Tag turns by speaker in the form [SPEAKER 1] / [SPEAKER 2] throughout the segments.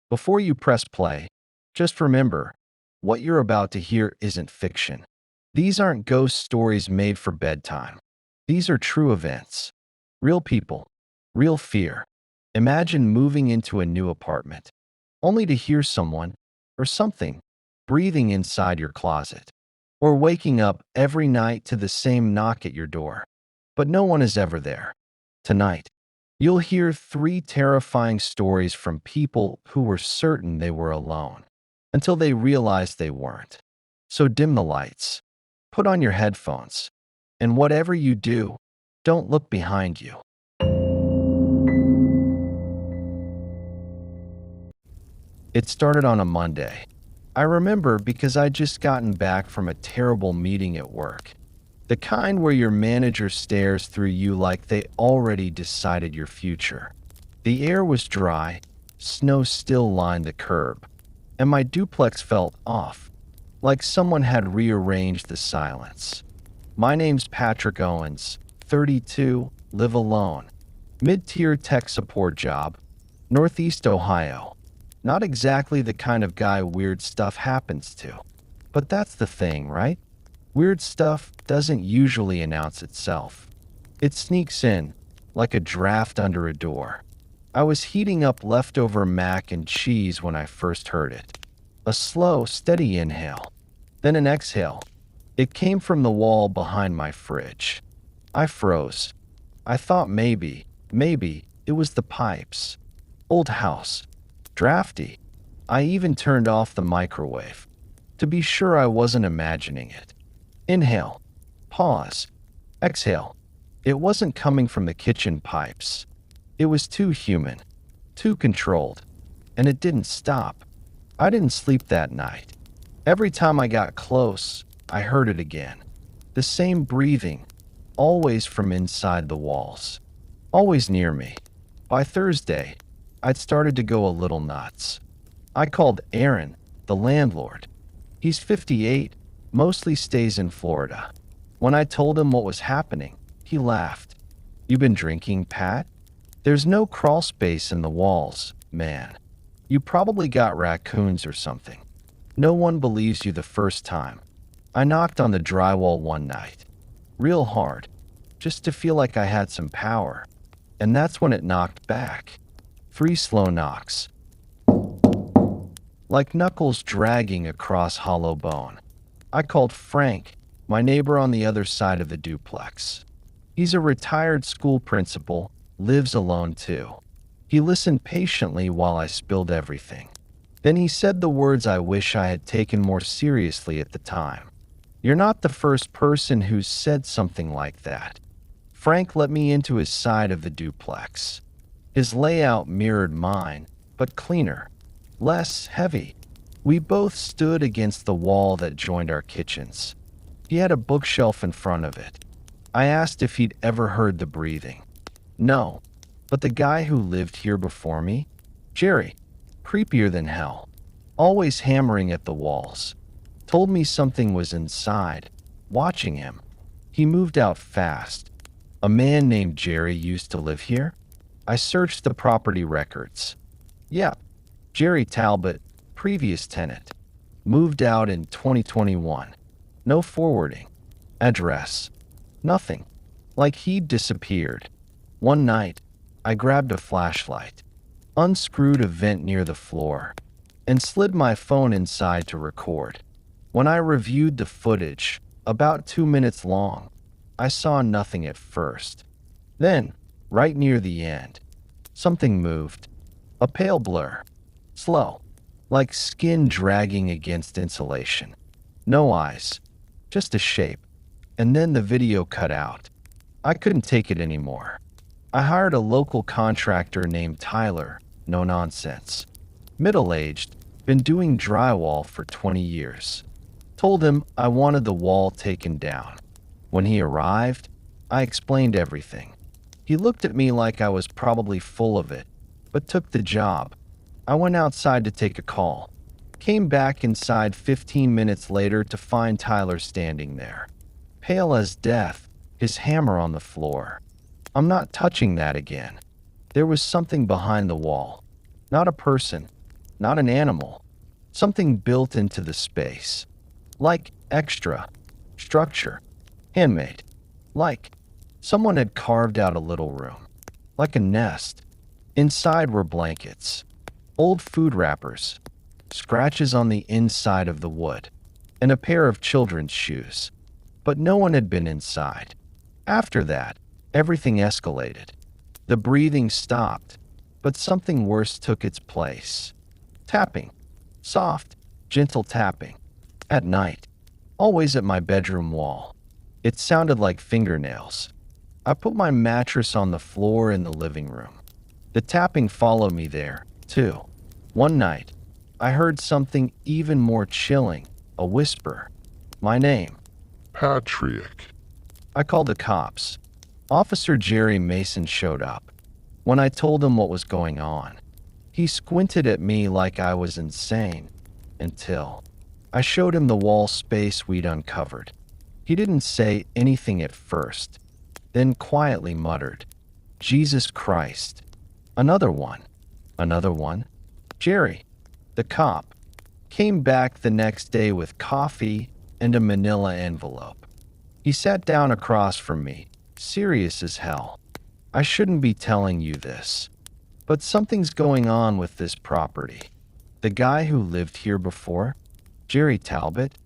[SPEAKER 1] Before you press play, just remember, what you're about to hear isn't fiction. These aren't ghost stories made for bedtime. These are true events. Real people. Real fear. Imagine moving into a new apartment, only to hear someone, or something, breathing inside your closet. Or waking up every night to the same knock at your door. But no one is ever there. Tonight, you'll hear three terrifying stories from people who were certain they were alone, until they realized they weren't. So dim the lights, put on your headphones, and whatever you do, don't look behind you. It started on a Monday. I remember because I'd just gotten back from a terrible meeting at work. The kind where your manager stares through you like they already decided your future. The air was dry, snow still lined the curb, and my duplex felt off, like someone had rearranged the silence. My name's Patrick Owens, 32, live alone. Mid-tier tech support job, Northeast Ohio. Not exactly the kind of guy weird stuff happens to. But that's the thing, right? Weird stuff doesn't usually announce itself. It sneaks in, like a draft under a door. I was heating up leftover mac and cheese when I first heard it. A slow, steady inhale, then an exhale. It came from the wall behind my fridge. I froze. I thought maybe it was the pipes. Old house. Drafty. I even turned off the microwave, to be sure I wasn't imagining it. Inhale. Pause. Exhale. It wasn't coming from the kitchen pipes. It was too human, too controlled, and it didn't stop. I didn't sleep that night. Every time I got close, I heard it again. The same breathing, always from inside the walls, always near me. By Thursday, I'd started to go a little nuts. I called Aaron, the landlord. He's 58, mostly stays in Florida. When I told him what was happening, he laughed. "You been drinking, Pat? There's no crawl space in the walls, man. You probably got raccoons or something." No one believes you the first time. I knocked on the drywall one night, real hard, just to feel like I had some power. And that's when it knocked back. 3 slow knocks, like knuckles dragging across hollow bone. I called Frank, my neighbor on the other side of the duplex. He's a retired school principal, lives alone too. He listened patiently while I spilled everything. Then he said the words I wish I had taken more seriously at the time. "You're not the first person who's said something like that." Frank let me into his side of the duplex. His layout mirrored mine, but cleaner, less heavy. We both stood against the wall that joined our kitchens. He had a bookshelf in front of it. I asked if he'd ever heard the breathing. No, but the guy who lived here before me, Jerry, creepier than hell, always hammering at the walls, told me something was inside, watching him. He moved out fast. A man named Jerry used to live here. I searched the property records. Yeah, Jerry Talbot, previous tenant. Moved out in 2021. No forwarding. Address. Nothing. Like he'd disappeared. One night, I grabbed a flashlight, unscrewed a vent near the floor, and slid my phone inside to record. When I reviewed the footage, about 2 minutes long, I saw nothing at first. Then, right near the end, something moved. A pale blur. Slow. Like skin dragging against insulation. No eyes. Just a shape. And then the video cut out. I couldn't take it anymore. I hired a local contractor named Tyler. No nonsense. Middle-aged. Been doing drywall for 20 years. Told him I wanted the wall taken down. When he arrived, I explained everything. He looked at me like I was probably full of it, but took the job. I went outside to take a call. Came back inside 15 minutes later to find Tyler standing there, pale as death, his hammer on the floor. I'm not touching that again. There was something behind the wall. Not a person, not an animal. Something built into the space. Like extra. Structure. Handmade. Like someone had carved out a little room. Like a nest. Inside were blankets. Old food wrappers. Scratches on the inside of the wood. And a pair of children's shoes. But no one had been inside. After that, everything escalated. The breathing stopped, but something worse took its place. Tapping. Soft, gentle tapping. At night. Always at my bedroom wall. It sounded like fingernails. I put my mattress on the floor in the living room. The tapping followed me there, too. One night, I heard something even more chilling, a whisper. My name.
[SPEAKER 2] Patrick.
[SPEAKER 1] I called the cops. Officer Jerry Mason showed up. When I told him what was going on, he squinted at me like I was insane, until I showed him the wall space we'd uncovered. He didn't say anything at first, then quietly muttered, "Jesus Christ." Another one. Another one. Jerry, the cop, came back the next day with coffee and a manila envelope. He sat down across from me, serious as hell. "I shouldn't be telling you this, but something's going on with this property. The guy who lived here before, Jerry Talbot,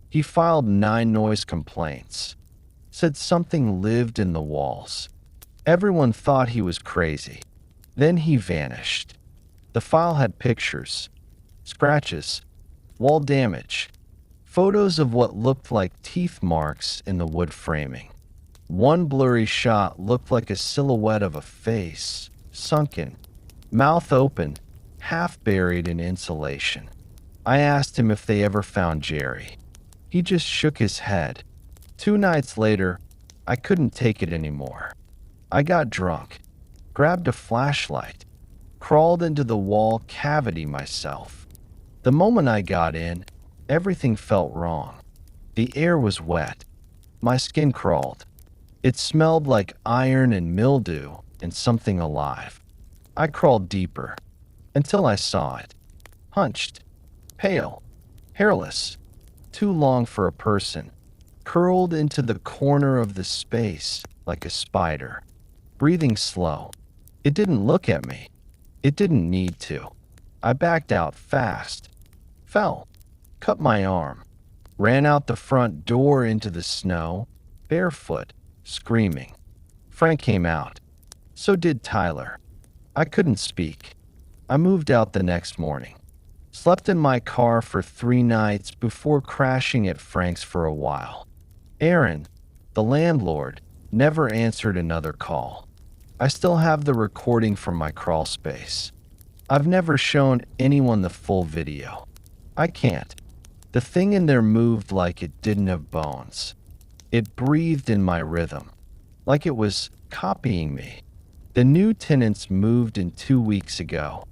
[SPEAKER 1] he filed 9 noise complaints. Said something lived in the walls. Everyone thought he was crazy. Then he vanished. The file had pictures, scratches, wall damage, photos of what looked like teeth marks in the wood framing. One blurry shot looked like a silhouette of a face, sunken, mouth open, half buried in insulation. I asked him if they ever found Jerry. He just shook his head. 2 nights later, I couldn't take it anymore. I got drunk, grabbed a flashlight, crawled into the wall cavity myself. The moment I got in, everything felt wrong. The air was wet. My skin crawled. It smelled like iron and mildew and something alive. I crawled deeper, until I saw it. Hunched, pale, hairless, too long for a person, curled into the corner of the space like a spider, breathing slow. It didn't look at me. It didn't need to. I backed out fast, fell, cut my arm, ran out the front door into the snow, barefoot, screaming. Frank came out. So did Tyler. I couldn't speak. I moved out the next morning. Slept in my car for 3 nights before crashing at Frank's for a while. Aaron, the landlord, never answered another call. I still have the recording from my crawl space. I've never shown anyone the full video. I can't. The thing in there moved like it didn't have bones. It breathed in my rhythm, like it was copying me. The new tenants moved in 2 weeks ago.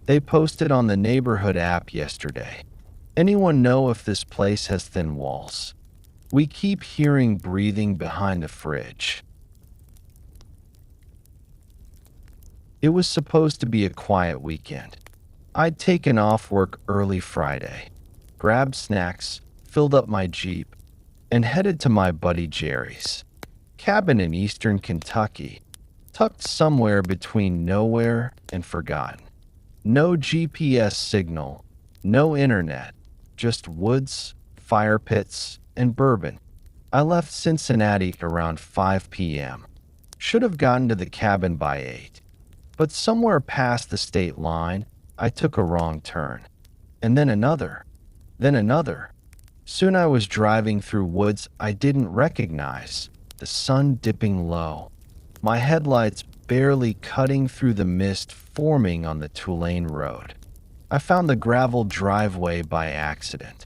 [SPEAKER 1] They posted on the neighborhood app yesterday. Anyone know if this place has thin walls? We keep hearing breathing behind the fridge. It was supposed to be a quiet weekend. I'd taken off work early Friday, grabbed snacks, filled up my Jeep, and headed to my buddy Jerry's cabin in eastern Kentucky, tucked somewhere between nowhere and forgotten. No GPS signal, no internet, just woods, fire pits, and bourbon. I left Cincinnati around 5 p.m. Should have gotten to the cabin by 8. But somewhere past the state line, I took a wrong turn. And then another. Then another. Soon I was driving through woods I didn't recognize, the sun dipping low, my headlights barely cutting through the mist forming on the 2-lane road. I found the gravel driveway by accident.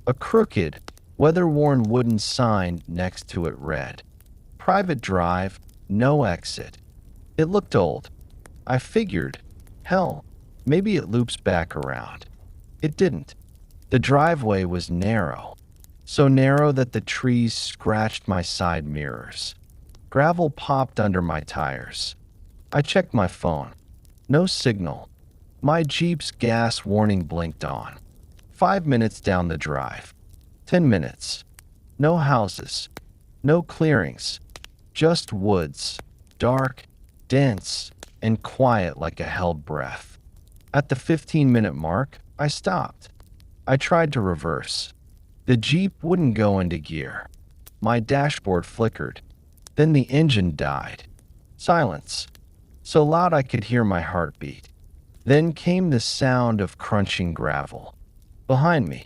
[SPEAKER 1] A crooked, weather-worn wooden sign next to it read, "Private drive, no exit." It looked old. I figured, hell, maybe it loops back around. It didn't. The driveway was narrow, so narrow that the trees scratched my side mirrors. Gravel popped under my tires. I checked my phone. No signal. My Jeep's gas warning blinked on. 5 minutes down the drive. 10 minutes. No houses. No clearings. Just woods. Dark, dense, and quiet like a held breath. At the 15-minute mark, I stopped. I tried to reverse. The Jeep wouldn't go into gear. My dashboard flickered. Then the engine died. Silence. So loud I could hear my heartbeat. Then came the sound of crunching gravel. Behind me.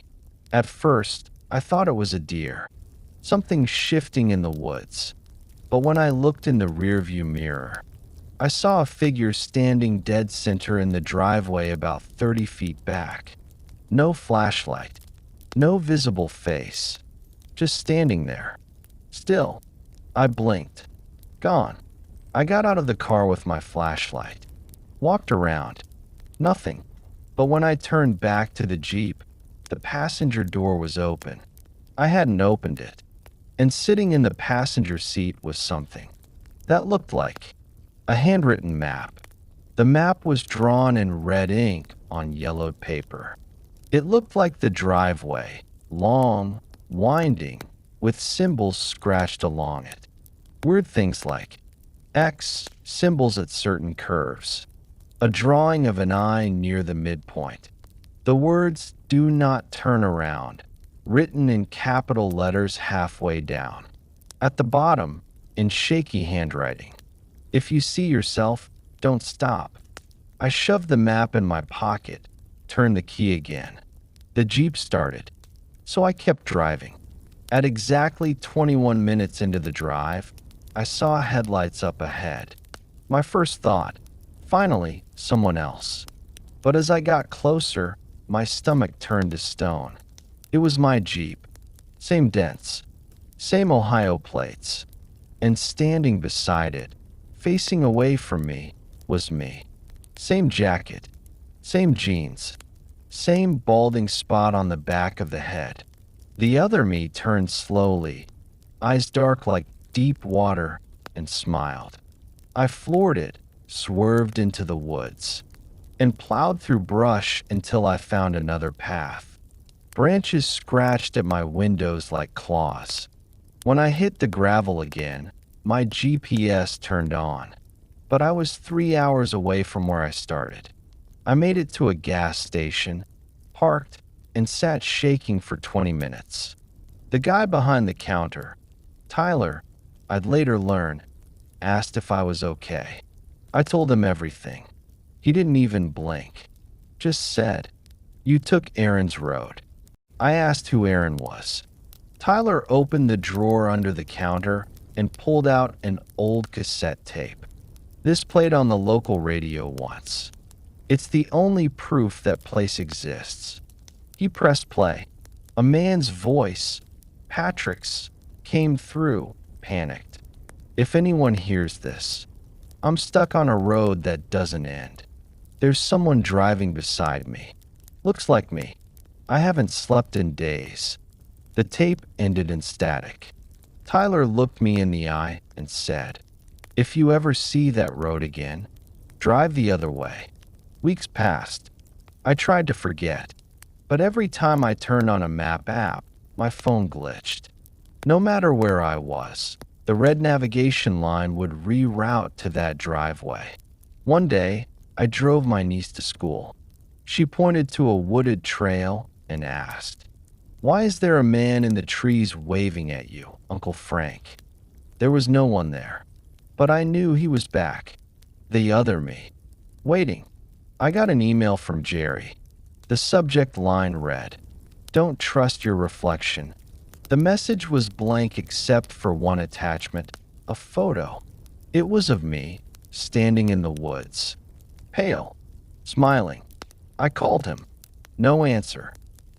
[SPEAKER 1] At first, I thought it was a deer. Something shifting in the woods. But when I looked in the rearview mirror, I saw a figure standing dead center in the driveway about 30 feet back. No flashlight. No visible face. Just standing there. Still. I blinked. Gone. I got out of the car with my flashlight. Walked around. Nothing. But when I turned back to the Jeep, the passenger door was open. I hadn't opened it. And sitting in the passenger seat was something that looked like a handwritten map. The map was drawn in red ink on yellowed paper. It looked like the driveway, long, winding, with symbols scratched along it. Weird things like X symbols at certain curves, a drawing of an eye near the midpoint. The words "Do not turn around," written in capital letters halfway down. At the bottom, in shaky handwriting, "If you see yourself, don't stop." I shoved the map in my pocket, turned the key again. The Jeep started, so I kept driving. At exactly 21 minutes into the drive, I saw headlights up ahead. My first thought, finally, someone else. But as I got closer, my stomach turned to stone. It was my Jeep. Same dents. Same Ohio plates. And standing beside it, facing away from me, was me. Same jacket. Same jeans. Same balding spot on the back of the head. The other me turned slowly, eyes dark like deep water, and smiled. I floored it, swerved into the woods, and plowed through brush until I found another path. Branches scratched at my windows like claws. When I hit the gravel again, my GPS turned on, but I was 3 hours away from where I started. I made it to a gas station, parked, and sat shaking for 20 minutes. The guy behind the counter, Tyler, I'd later learn, asked if I was okay. I told him everything. He didn't even blink. Just said, "You took Aaron's road." I asked who Aaron was. Tyler opened the drawer under the counter and pulled out an old cassette tape. This played on the local radio once. It's the only proof that place exists. He pressed play. A man's voice, Patrick's, came through, panicked. "If anyone hears this, I'm stuck on a road that doesn't end. There's someone driving beside me. Looks like me. I haven't slept in days." The tape ended in static. Tyler looked me in the eye and said, "If you ever see that road again, drive the other way." Weeks passed. I tried to forget, but every time I turned on a map app, my phone glitched. No matter where I was, the red navigation line would reroute to that driveway. One day, I drove my niece to school. She pointed to a wooded trail and asked, "Why is there a man in the trees waving at you, Uncle Frank?" There was no one there, but I knew he was back, the other me, waiting. I got an email from Jerry. The subject line read, "Don't trust your reflection." The message was blank except for one attachment, a photo. It was of me, standing in the woods, pale, smiling. I called him. No answer.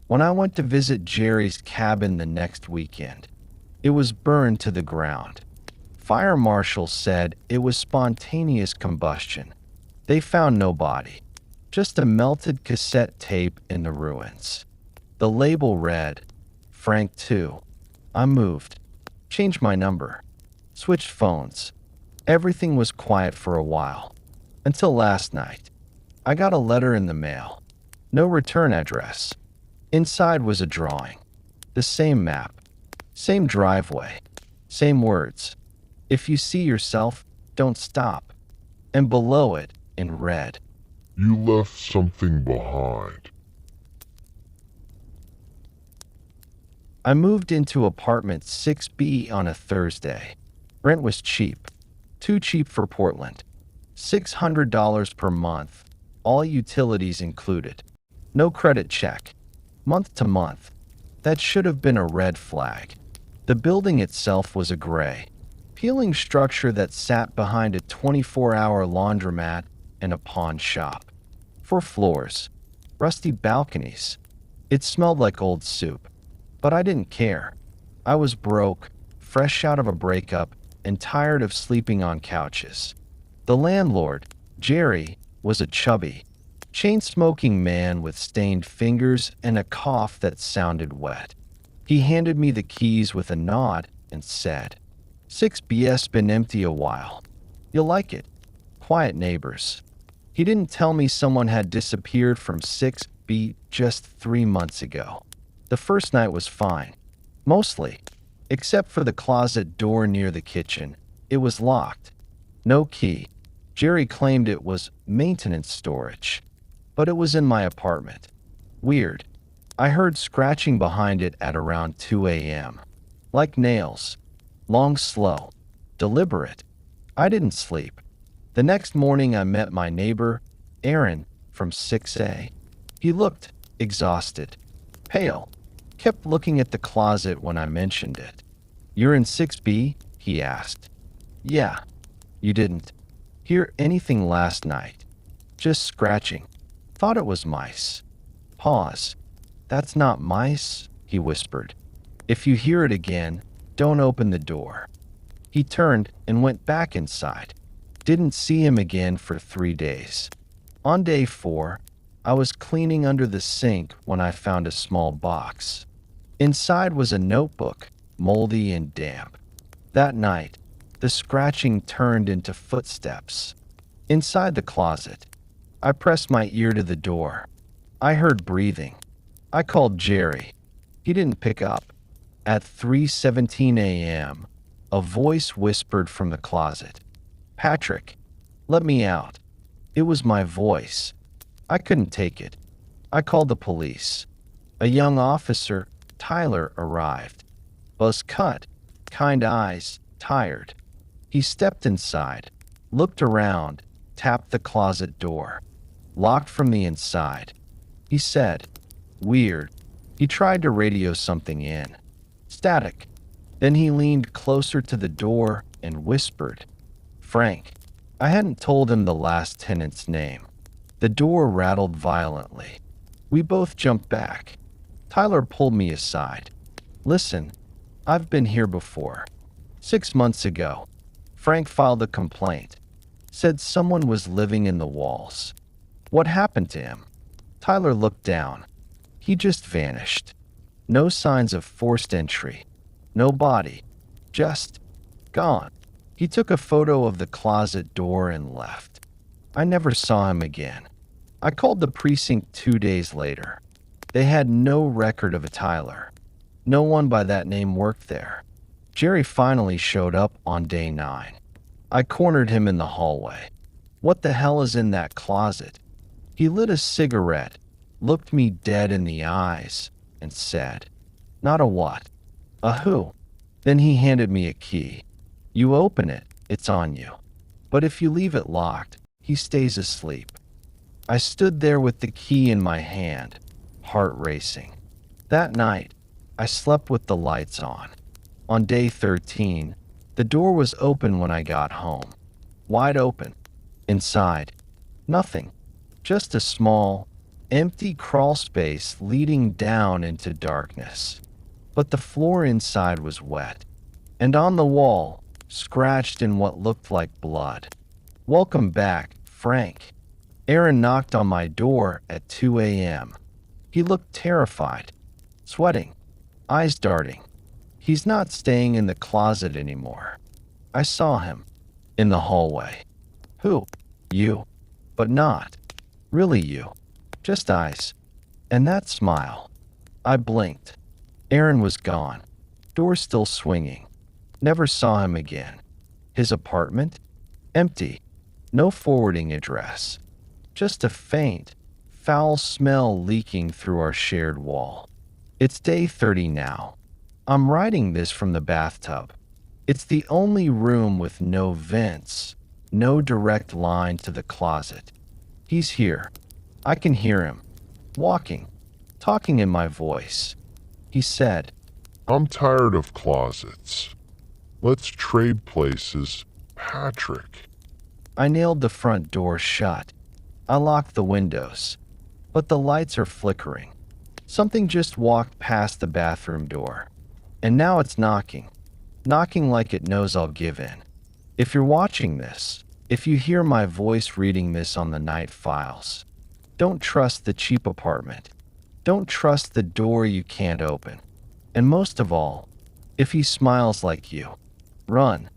[SPEAKER 1] When I went to visit Jerry's cabin the next weekend, it was burned to the ground. Fire marshals said it was spontaneous combustion. They found no body, just a melted cassette tape in the ruins. The label read, "Frank 2. I moved, changed my number, switched phones. Everything was quiet for a while, until last night. I got a letter in the mail. No return address. Inside was a drawing. The same map. Same driveway. Same words. If you see yourself, don't stop. And below it, in red,
[SPEAKER 2] You left something behind.
[SPEAKER 1] I moved into apartment 6B on a Thursday. Rent was cheap. Too cheap for Portland. $600 per month. All utilities included. No credit check. Month to month. That should have been a red flag. The building itself was a gray, peeling structure that sat behind a 24-hour laundromat and a pawn shop. 4 floors. Rusty balconies. It smelled like old soup. But I didn't care. I was broke, fresh out of a breakup, and tired of sleeping on couches. The landlord, Jerry, was a chubby, chain-smoking man with stained fingers and a cough that sounded wet. He handed me the keys with a nod and said, "6BS been empty a while. You'll like it. Quiet neighbors." He didn't tell me someone had disappeared from 6B just 3 months ago. The first night was fine. Mostly. Except for the closet door near the kitchen. It was locked. No key. Jerry claimed it was maintenance storage. But it was in my apartment. Weird. I heard scratching behind it at around 2 a.m. Like nails. Long, slow. Deliberate. I didn't sleep. The next morning I met my neighbor, Aaron, from 6A. He looked exhausted. Pale. Kept looking at the closet when I mentioned it. "You're in 6B?" he asked. "Yeah." "You didn't hear anything last night?" "Just scratching. Thought it was mice." Pause. "That's not mice," he whispered. "If you hear it again, don't open the door." He turned and went back inside. Didn't see him again for 3 days. On day 4, I was cleaning under the sink when I found a small box. Inside was a notebook, moldy and damp. That night, the scratching turned into footsteps. Inside the closet, I pressed my ear to the door. I heard breathing. I called Jerry. He didn't pick up. At 3:17 a.m., a voice whispered from the closet, "Patrick, let me out." It was my voice. I couldn't take it. I called the police. A young officer, Tyler, arrived. Buzz cut, kind eyes, tired. He stepped inside, looked around, tapped the closet door. Locked from the inside. He said, "Weird." He tried to radio something in. Static. Then he leaned closer to the door and whispered, "Frank." I hadn't told him the last tenant's name. The door rattled violently. We both jumped back. Tyler pulled me aside. "Listen, I've been here before. 6 months ago, Frank filed a complaint. Said someone was living in the walls. What happened to him?" Tyler looked down. He just vanished. No signs of forced entry. No body. Just gone. He took a photo of the closet door and left. I never saw him again. I called the precinct 2 days later. They had no record of a Tyler. No one by that name worked there. Jerry finally showed up on day 9. I cornered him in the hallway. "What the hell is in that closet?" He lit a cigarette, looked me dead in the eyes, and said, "Not a what? A who?" Then he handed me a key. "You open it, it's on you. But if you leave it locked, he stays asleep." I stood there with the key in my hand, heart racing. That night, I slept with the lights on. On day 13, the door was open when I got home. Wide open. Inside, nothing. Just a small, empty crawl space leading down into darkness. But the floor inside was wet. And on the wall, scratched in what looked like blood, "Welcome back, Frank." Aaron knocked on my door at 2 a.m. He looked terrified, sweating, eyes darting. He's not staying in the closet anymore. I saw him in the hallway. "Who?" "You." "But not." Really you. Just eyes. And that smile. I blinked. Aaron was gone. Door still swinging. Never saw him again. His apartment? Empty. No forwarding address. Just a faint, foul smell leaking through our shared wall. It's day 30 now. I'm writing this from the bathtub. It's the only room with no vents, no direct line to the closet. He's here. I can hear him. Walking. Talking in my voice. He said,
[SPEAKER 2] I'm tired of closets. Let's trade places, Patrick.
[SPEAKER 1] I nailed the front door shut. I locked the windows. But the lights are flickering. Something just walked past the bathroom door. And now it's knocking. Knocking like it knows I'll give in. If you're watching this, if you hear my voice reading this on the night files, don't trust the cheap apartment. Don't trust the door you can't open. And most of all, if he smiles like you, run.